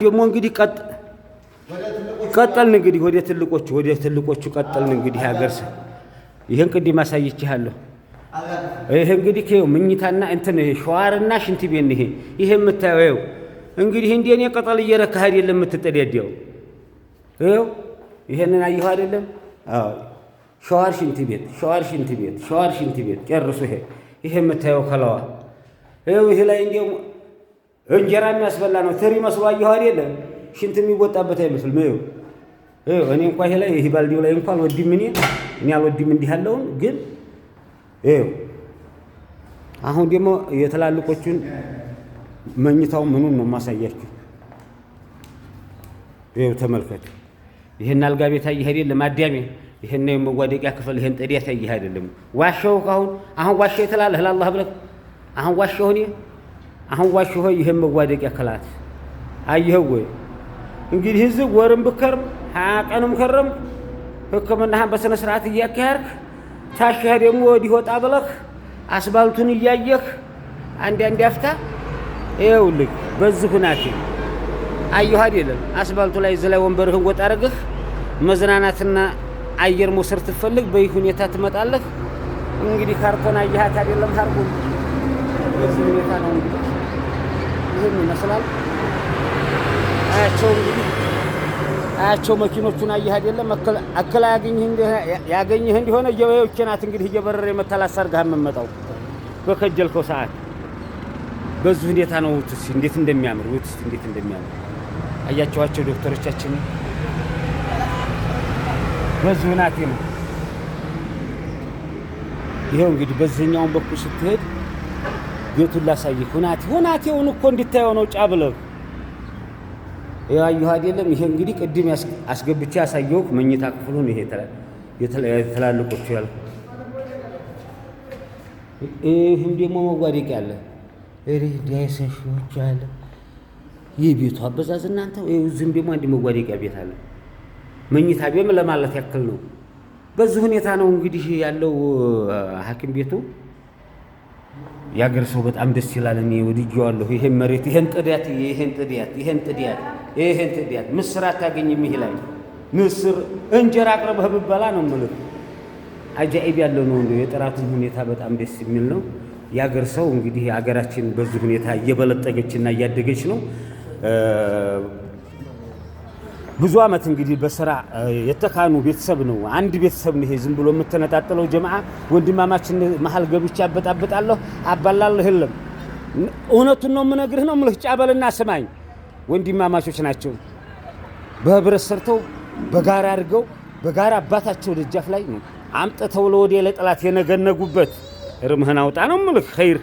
ደግሞ እንግዲህ ቀጠልን እንግዲህ ወደ ትልቆቹ ቀጠልን እንግዲህ ሀገር ይሄን ቅድም አሳይቼሃለሁ። ይሄ እንግዲህ ምኝታና እንትን ሸዋርና ሽንት ቤት ይሄ የምታየው እንግዲህ እንደኔ ቀጠል እየረካህ አይደለም የምትጠደደው። ይሄው ይሄንን አየሁ አይደለም? አዎ ሸዋር ሽንት ቤት ጨርሱ። ይሄ የምታየው ከለዋ ይሄው ይሄ ላይ እንደው እንጀራ የሚያስበላ ነው። ትሪ መስሎ አየሁ አይደለም? ሽንት የሚወጣበት አይመስልም። ይሄው እኔ እንኳን ይሄ ላይ ይሄ ባልዲው ላይ እንኳን አልወድም። እኔ አልወድም እንዲህ ያለውን ግን ይሄው አሁን ደግሞ የተላልቆቹን መኝታው ምኑን ነው ማሳያችሁ። ይሄው ተመልከቱ። ይሄን አልጋ ቤት አየህ አይደለም? አዳሜ ይሄን ነው የመዋደቂያ ክፍል። ይሄን ጥዲያ ታየህ አይደለም? ዋሻው አሁን ዋሻው የተላለህ ለአላህ ብለህ አሁን ዋሻው ይሄን መዋደቂያ ክላት አየህ ወይ? እንግዲህ እዚህ ወርም ብከርም 20 ቀንም ከረም ሕክምናህን በስነ ስርዓት እያካሄድክ ታሽህ ደግሞ ወዲህ ወጣ ብለህ አስባልቱን እያየህ አንድ አፍታ ይኸውልህ በዚህ ሁናቴ አየሁ አይደለም? አስባልቱ ላይ እዚህ ላይ ወንበርህን ወጣ አድርገህ መዝናናትና አየር መውሰድ ትፈልግ በይህ ሁኔታ ትመጣለህ። እንግዲህ ካርቶን አየሃት አይደለም? ካርቶን በዚህ ሁኔታ ነው እንግዲህ ይሄን ይመስላል። አያቸው መኪኖቹን አየህ አይደለም? አከላ ያገኝህ እንደሆነ የወዮች ናት እንግዲህ እየበረረ የመታላስ አድርገህ የምትመጣው በከጀልከው ሰዓት። በዚህ ሁኔታ ነው እንዴት እንደሚያምር አያቸዋቸው ዶክተሮቻችን። በዚህ ሁናቴ ነው ይሄው እንግዲህ በዚህኛውን በኩል ስትሄድ ቤቱን ላሳይህ። ሁናቴውን እኮ እንድታየው ነው ጫብለህ ያየሁ አይደለም? ይሄ እንግዲህ ቅድም አስገብቼ ያሳየው መኝታ ክፍሉን ይሄ የተላልቆቹ ያልኩ። ይሄም ደግሞ መዋደቂያ አለ። ዲያይሰሾች አለ። ይህ ቤቱ አበዛዝ እናንተ። እዚህም ደግሞ አንድ መዋደቂያ ቤት አለ። መኝታ ቤም ለማለት ያክል ነው። በዚህ ሁኔታ ነው እንግዲህ ያለው ሐኪም ቤቱ። ያገር ሰው በጣም ደስ ይላል። እኔ ወድጄዋለሁ። ይሄን መሬት ይሄን ጥዲያት ምስር አታገኝም። ይሄ ላይ ምስር እንጀራ አቅርበህ ብበላ ነው የምልህ። አጃኢብ ያለው ነው። የጥራቱን ሁኔታ በጣም ደስ የሚል ነው። ያገር ሰው እንግዲህ ሀገራችን በዚህ ሁኔታ እየበለጠገችና እያደገች ነው። ብዙ አመት እንግዲህ በስራ የተካኑ ቤተሰብ ነው። አንድ ቤተሰብ ነው። ይሄ ዝም ብሎ የምትነጣጥለው ጀማዓ ወንድማማችን መሀል ገብቼ አበጣብጣለሁ አባላለሁ የለም። እውነቱን ነው የምነግርህ ነው የምልህ። ጫበልና ስማኝ፣ ወንድማማቾች ናቸው። በህብረት ሰርተው በጋራ አድርገው በጋራ አባታቸው ደጃፍ ላይ ነው አምጥተው ለወዴ ለጠላት የነገነጉበት። እርምህን አውጣ ነው የምልህ። ኸይር